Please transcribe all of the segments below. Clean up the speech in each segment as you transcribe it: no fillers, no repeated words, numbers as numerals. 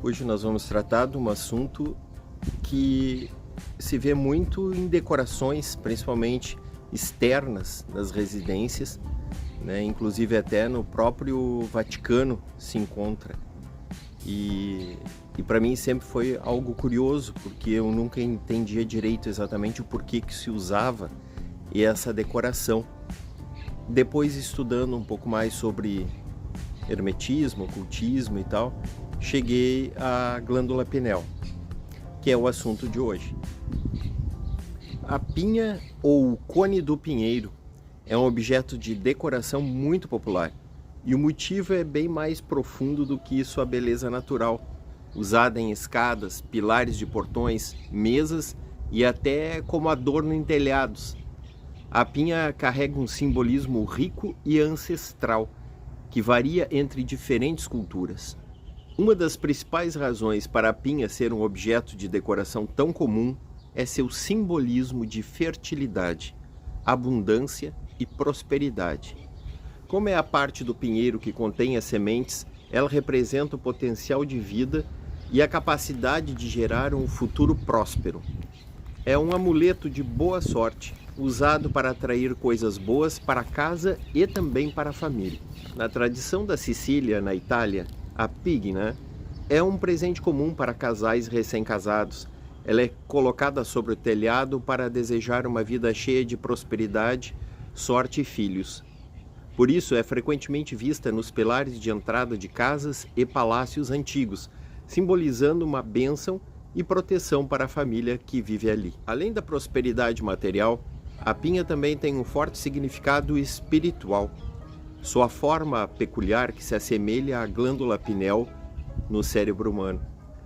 Hoje nós vamos tratar de um assunto que se vê muito em decorações, principalmente externas das residências, né? Inclusive até no próprio Vaticano se encontra. E para mim sempre foi algo curioso, porque eu nunca entendia direito exatamente o porquê que se usava essa decoração. Depois, estudando um pouco mais sobre hermetismo, ocultismo e tal, cheguei à glândula pineal, que é o assunto de hoje. A pinha ou cone do pinheiro é um objeto de decoração muito popular, e o motivo é bem mais profundo do que sua beleza natural, usada em escadas, pilares de portões, mesas e até como adorno em telhados. A pinha carrega um simbolismo rico e ancestral, que varia entre diferentes culturas. Uma das principais razões para a pinha ser um objeto de decoração tão comum é seu simbolismo de fertilidade, abundância e prosperidade. Como é a parte do pinheiro que contém as sementes, ela representa o potencial de vida e a capacidade de gerar um futuro próspero. É um amuleto de boa sorte, usado para atrair coisas boas para casa e também para a família. Na tradição da Sicília, na Itália, a pigna é um presente comum para casais recém-casados. Ela é colocada sobre o telhado para desejar uma vida cheia de prosperidade, sorte e filhos. Por isso, é frequentemente vista nos pilares de entrada de casas e palácios antigos, simbolizando uma bênção e proteção para a família que vive ali. Além da prosperidade material, a pinha também tem um forte significado espiritual. Sua forma peculiar, que se assemelha à glândula pineal no cérebro humano,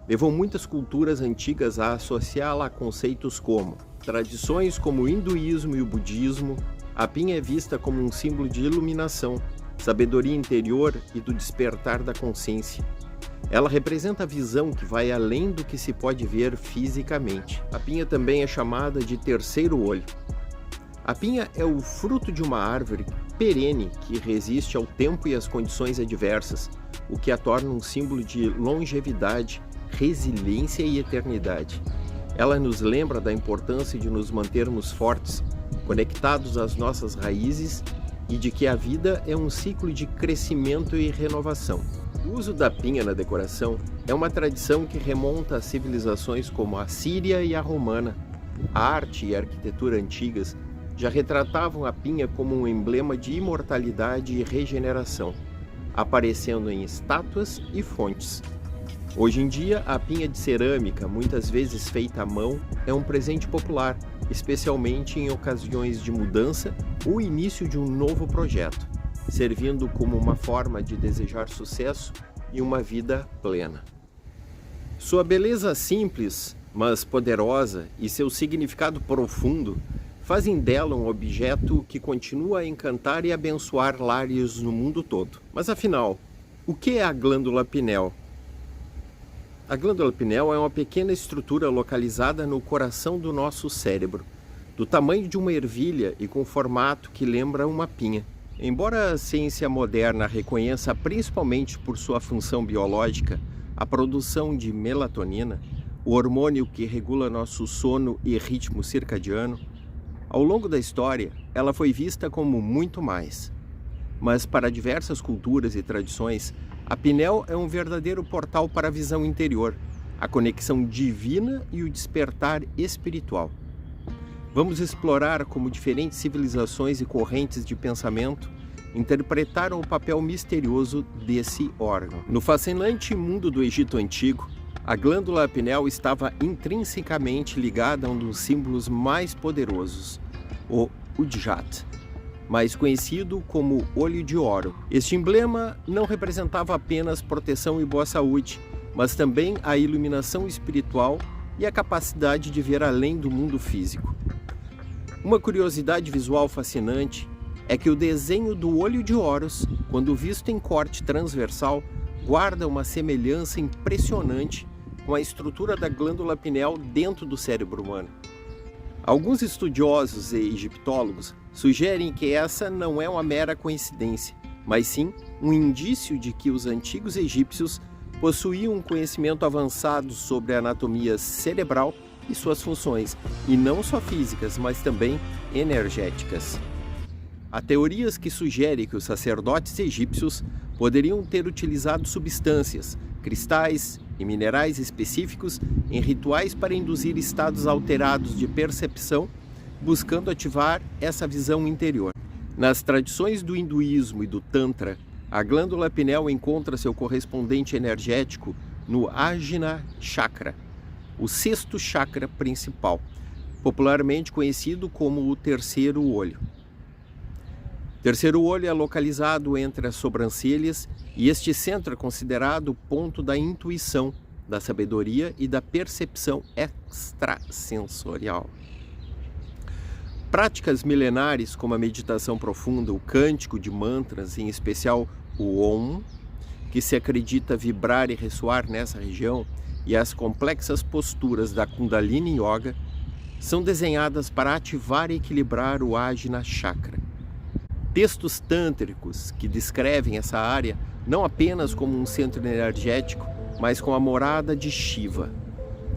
levou muitas culturas antigas a associá-la a conceitos como tradições como o hinduísmo e o budismo. A pinha é vista como um símbolo de iluminação, sabedoria interior e do despertar da consciência. Ela representa a visão que vai além do que se pode ver fisicamente. A pinha também é chamada de terceiro olho. A pinha é o fruto de uma árvore perene que resiste ao tempo e às condições adversas, o que a torna um símbolo de longevidade, resiliência e eternidade. Ela nos lembra da importância de nos mantermos fortes, conectados às nossas raízes e de que a vida é um ciclo de crescimento e renovação. O uso da pinha na decoração é uma tradição que remonta a civilizações como a síria e a romana. A arte e a arquitetura antigas já retratavam a pinha como um emblema de imortalidade e regeneração, aparecendo em estátuas e fontes. Hoje em dia, a pinha de cerâmica, muitas vezes feita à mão, é um presente popular, especialmente em ocasiões de mudança ou início de um novo projeto, servindo como uma forma de desejar sucesso e uma vida plena. Sua beleza simples, mas poderosa, e seu significado profundo fazem dela um objeto que continua a encantar e abençoar lares no mundo todo. Mas afinal, o que é a glândula pineal? A glândula pineal é uma pequena estrutura localizada no coração do nosso cérebro, do tamanho de uma ervilha e com formato que lembra uma pinha. Embora a ciência moderna reconheça principalmente por sua função biológica a produção de melatonina, o hormônio que regula nosso sono e ritmo circadiano, ao longo da história ela foi vista como muito mais. Mas para diversas culturas e tradições, a pineal é um verdadeiro portal para a visão interior, a conexão divina e o despertar espiritual. Vamos explorar como diferentes civilizações e correntes de pensamento interpretaram o papel misterioso desse órgão. No fascinante mundo do Egito Antigo, a glândula pineal estava intrinsecamente ligada a um dos símbolos mais poderosos, o Udjat, mais conhecido como olho de ouro. Este emblema não representava apenas proteção e boa saúde, mas também a iluminação espiritual e a capacidade de ver além do mundo físico. Uma curiosidade visual fascinante é que o desenho do olho de Horus, quando visto em corte transversal, guarda uma semelhança impressionante com a estrutura da glândula pineal dentro do cérebro humano. Alguns estudiosos e egiptólogos sugerem que essa não é uma mera coincidência, mas sim um indício de que os antigos egípcios possuía um conhecimento avançado sobre a anatomia cerebral e suas funções, e não só físicas, mas também energéticas. Há teorias que sugerem que os sacerdotes egípcios poderiam ter utilizado substâncias, cristais e minerais específicos em rituais para induzir estados alterados de percepção, buscando ativar essa visão interior. Nas tradições do hinduísmo e do tantra, a glândula pineal encontra seu correspondente energético no Ajna Chakra, o sexto chakra principal, popularmente conhecido como o terceiro olho. O terceiro olho é localizado entre as sobrancelhas e este centro é considerado o ponto da intuição, da sabedoria e da percepção extrasensorial. Práticas milenares como a meditação profunda, o cântico de mantras, em especial o Om, que se acredita vibrar e ressoar nessa região, e as complexas posturas da Kundalini Yoga, são desenhadas para ativar e equilibrar o Ajna Chakra. Textos tântricos que descrevem essa área não apenas como um centro energético, mas como a morada de Shiva,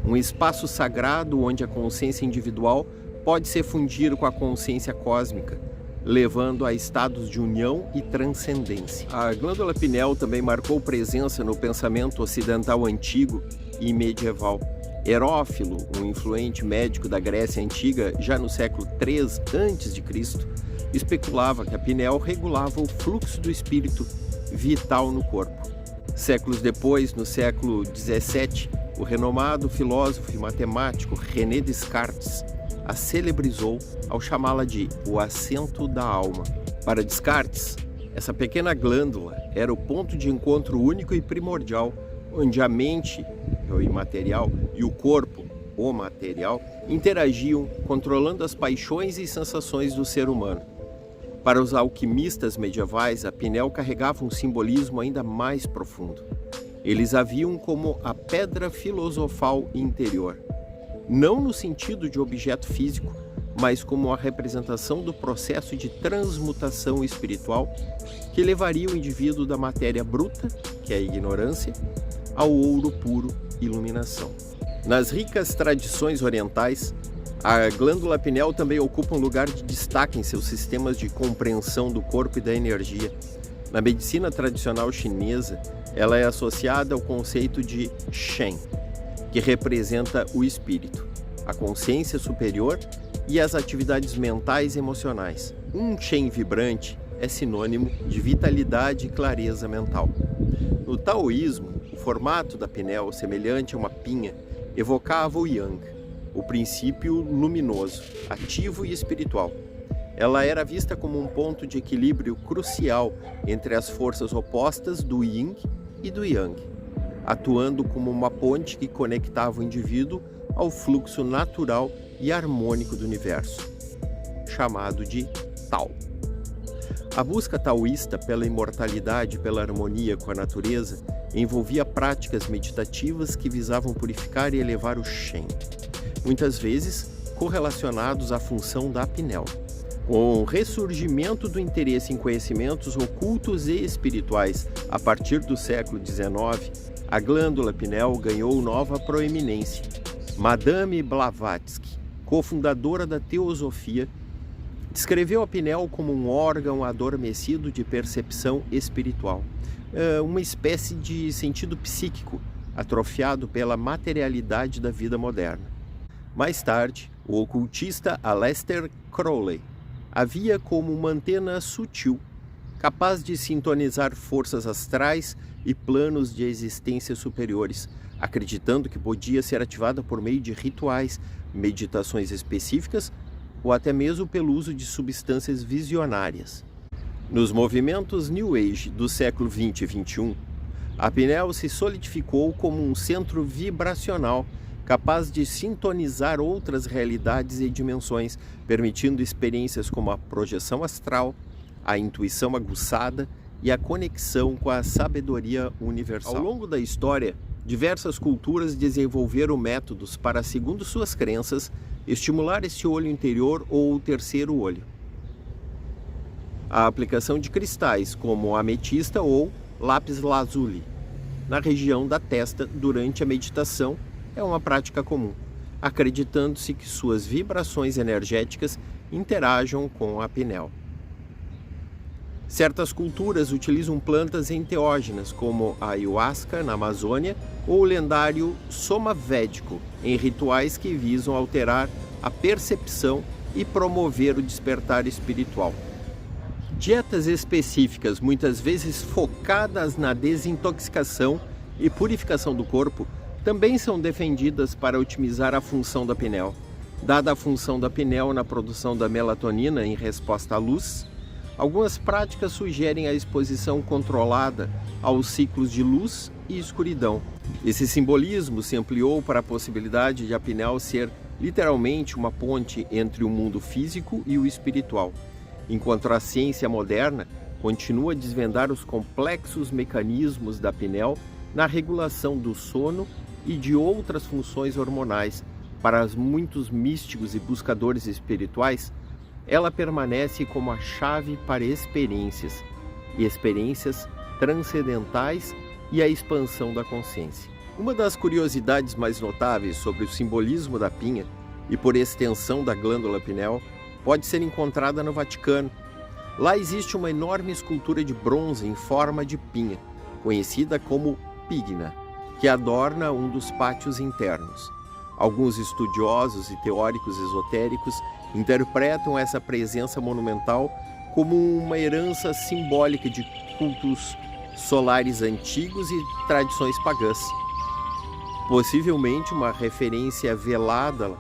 um espaço sagrado onde a consciência individual pode se fundir com a consciência cósmica, levando a estados de união e transcendência. A glândula pineal também marcou presença no pensamento ocidental antigo e medieval. Herófilo, um influente médico da Grécia Antiga, já no século III a.C., especulava que a pineal regulava o fluxo do espírito vital no corpo. Séculos depois, no século XVII, o renomado filósofo e matemático René Descartes a celebrizou ao chamá-la de o assento da alma. Para Descartes, essa pequena glândula era o ponto de encontro único e primordial, onde a mente, o imaterial, e o corpo, o material, interagiam, controlando as paixões e sensações do ser humano. Para os alquimistas medievais, a pineal carregava um simbolismo ainda mais profundo. Eles a viam como a pedra filosofal interior, não no sentido de objeto físico, mas como a representação do processo de transmutação espiritual que levaria o indivíduo da matéria bruta, que é a ignorância, ao ouro puro, iluminação. Nas ricas tradições orientais, a glândula pineal também ocupa um lugar de destaque em seus sistemas de compreensão do corpo e da energia. Na medicina tradicional chinesa, ela é associada ao conceito de Shen, que representa o espírito, a consciência superior e as atividades mentais e emocionais. Um Shen vibrante é sinônimo de vitalidade e clareza mental. No taoísmo, o formato da pineal, semelhante a uma pinha, evocava o Yang, o princípio luminoso, ativo e espiritual. Ela era vista como um ponto de equilíbrio crucial entre as forças opostas do Yin e do Yang, atuando como uma ponte que conectava o indivíduo ao fluxo natural e harmônico do universo, chamado de Tao. A busca taoísta pela imortalidade e pela harmonia com a natureza envolvia práticas meditativas que visavam purificar e elevar o Shen, muitas vezes correlacionados à função da pineal. Com o ressurgimento do interesse em conhecimentos ocultos e espirituais a partir do século XIX, a glândula pineal ganhou nova proeminência. Madame Blavatsky, cofundadora da teosofia, descreveu a pineal como um órgão adormecido de percepção espiritual, uma espécie de sentido psíquico atrofiado pela materialidade da vida moderna. Mais tarde, o ocultista Aleister Crowley a via como uma antena sutil, capaz de sintonizar forças astrais e planos de existência superiores, acreditando que podia ser ativada por meio de rituais, meditações específicas ou até mesmo pelo uso de substâncias visionárias. Nos movimentos New Age do século XX e XXI, a pineal se solidificou como um centro vibracional capaz de sintonizar outras realidades e dimensões, permitindo experiências como a projeção astral, a intuição aguçada e a conexão com a sabedoria universal. Ao longo da história, diversas culturas desenvolveram métodos para, segundo suas crenças, estimular esse olho interior ou o terceiro olho. A aplicação de cristais como ametista ou lápis lazuli, na região da testa durante a meditação é uma prática comum, acreditando-se que suas vibrações energéticas interajam com a pineal. Certas culturas utilizam plantas enteógenas, como a ayahuasca na Amazônia ou o lendário soma védico, em rituais que visam alterar a percepção e promover o despertar espiritual. Dietas específicas, muitas vezes focadas na desintoxicação e purificação do corpo, também são defendidas para otimizar a função da pineal. Dada a função da pineal na produção da melatonina em resposta à luz, algumas práticas sugerem a exposição controlada aos ciclos de luz e escuridão. Esse simbolismo se ampliou para a possibilidade de a pineal ser literalmente uma ponte entre o mundo físico e o espiritual, enquanto a ciência moderna continua a desvendar os complexos mecanismos da pineal na regulação do sono e de outras funções hormonais. Para muitos místicos e buscadores espirituais, ela permanece como a chave para experiências transcendentais e a expansão da consciência. Uma das curiosidades mais notáveis sobre o simbolismo da pinha e, por extensão, da glândula pineal, pode ser encontrada no Vaticano. Lá existe uma enorme escultura de bronze em forma de pinha, conhecida como Pigna, que adorna um dos pátios internos. Alguns estudiosos e teóricos esotéricos interpretam essa presença monumental como uma herança simbólica de cultos solares antigos e tradições pagãs. Possivelmente uma referência velada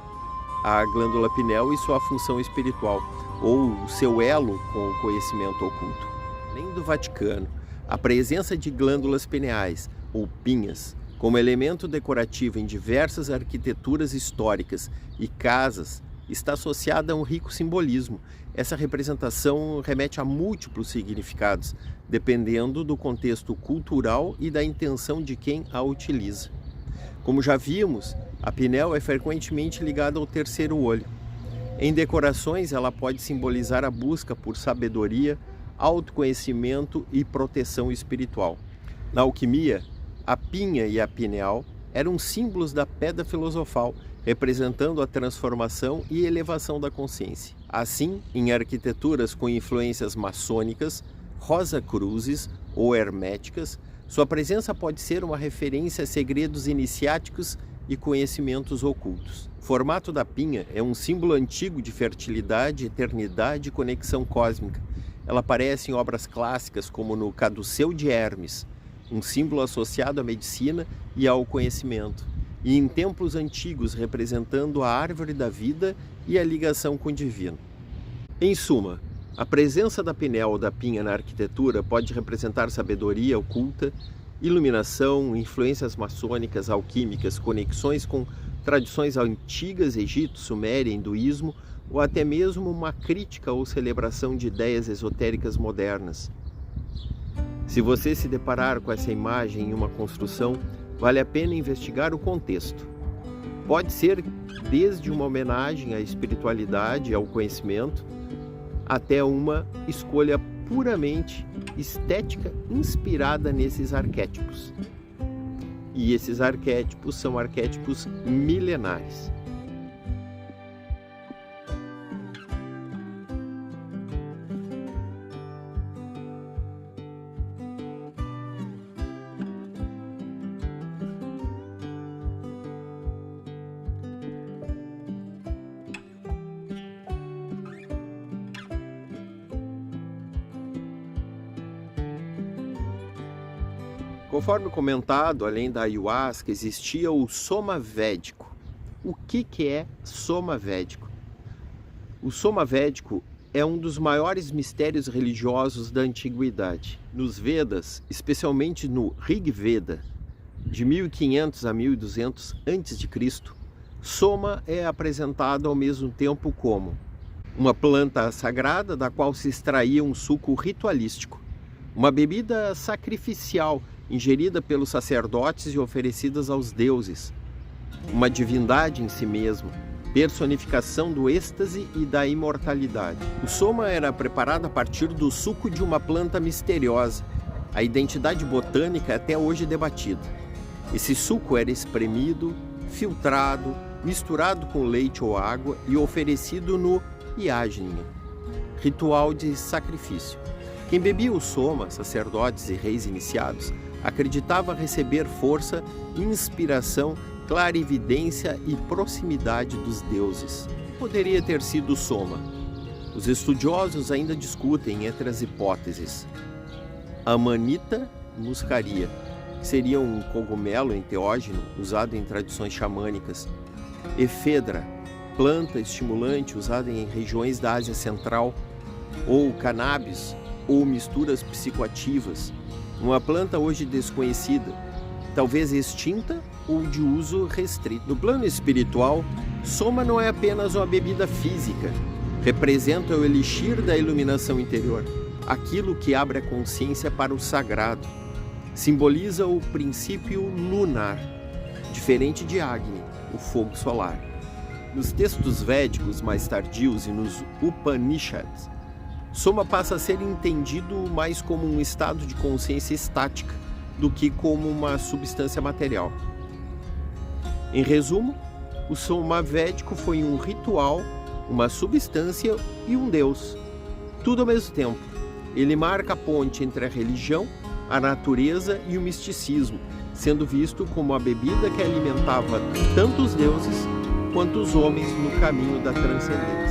à glândula pineal e sua função espiritual, ou seu elo com o conhecimento oculto. Além do Vaticano, a presença de glândulas pineais, ou pinhas, como elemento decorativo em diversas arquiteturas históricas e casas, está associada a um rico simbolismo. Essa representação remete a múltiplos significados, dependendo do contexto cultural e da intenção de quem a utiliza. Como já vimos, a pineal é frequentemente ligada ao terceiro olho. Em decorações, ela pode simbolizar a busca por sabedoria, autoconhecimento e proteção espiritual. Na alquimia, a pinha e a pineal eram símbolos da pedra filosofal, representando a transformação e elevação da consciência. Assim, em arquiteturas com influências maçônicas, rosacruzes ou herméticas, sua presença pode ser uma referência a segredos iniciáticos e conhecimentos ocultos. O formato da pinha é um símbolo antigo de fertilidade, eternidade e conexão cósmica. Ela aparece em obras clássicas como no Caduceu de Hermes, um símbolo associado à medicina e ao conhecimento, e em templos antigos representando a árvore da vida e a ligação com o divino. Em suma, a presença da pineal ou da pinha na arquitetura pode representar sabedoria oculta, iluminação, influências maçônicas, alquímicas, conexões com tradições antigas, Egito, Suméria, hinduísmo, ou até mesmo uma crítica ou celebração de ideias esotéricas modernas. Se você se deparar com essa imagem em uma construção, vale a pena investigar o contexto. Pode ser desde uma homenagem à espiritualidade e ao conhecimento, até uma escolha puramente estética inspirada nesses arquétipos. E esses arquétipos são arquétipos milenares. Conforme comentado, além da ayahuasca, existia o soma védico. O que é soma védico? O soma védico é um dos maiores mistérios religiosos da antiguidade. Nos Vedas, especialmente no Rig Veda, de 1500 a 1200 a.C., soma é apresentado ao mesmo tempo como uma planta sagrada da qual se extraía um suco ritualístico, uma bebida sacrificial ingerida pelos sacerdotes e oferecidas aos deuses, uma divindade em si mesma, personificação do êxtase e da imortalidade. O soma era preparado a partir do suco de uma planta misteriosa, A identidade botânica é até hoje debatida. Esse suco era espremido, filtrado, misturado com leite ou água e oferecido no yajna, ritual de sacrifício. Quem bebia o soma, sacerdotes e reis iniciados, acreditava receber força, inspiração, clarividência e proximidade dos deuses. Poderia ter sido o soma. Os estudiosos ainda discutem entre as hipóteses. Amanita muscaria, que seria um cogumelo enteógeno usado em tradições xamânicas. Efedra, planta estimulante usada em regiões da Ásia Central. Ou cannabis, ou misturas psicoativas. Uma planta hoje desconhecida, talvez extinta ou de uso restrito. No plano espiritual, soma não é apenas uma bebida física, representa o elixir da iluminação interior, aquilo que abre a consciência para o sagrado. Simboliza o princípio lunar, diferente de Agni, o fogo solar. Nos textos védicos mais tardios e nos Upanishads, soma passa a ser entendido mais como um estado de consciência estática do que como uma substância material. Em resumo, o soma védico foi um ritual, uma substância e um deus, tudo ao mesmo tempo. Ele marca a ponte entre a religião, a natureza e o misticismo, sendo visto como a bebida que alimentava tanto os deuses quanto os homens no caminho da transcendência.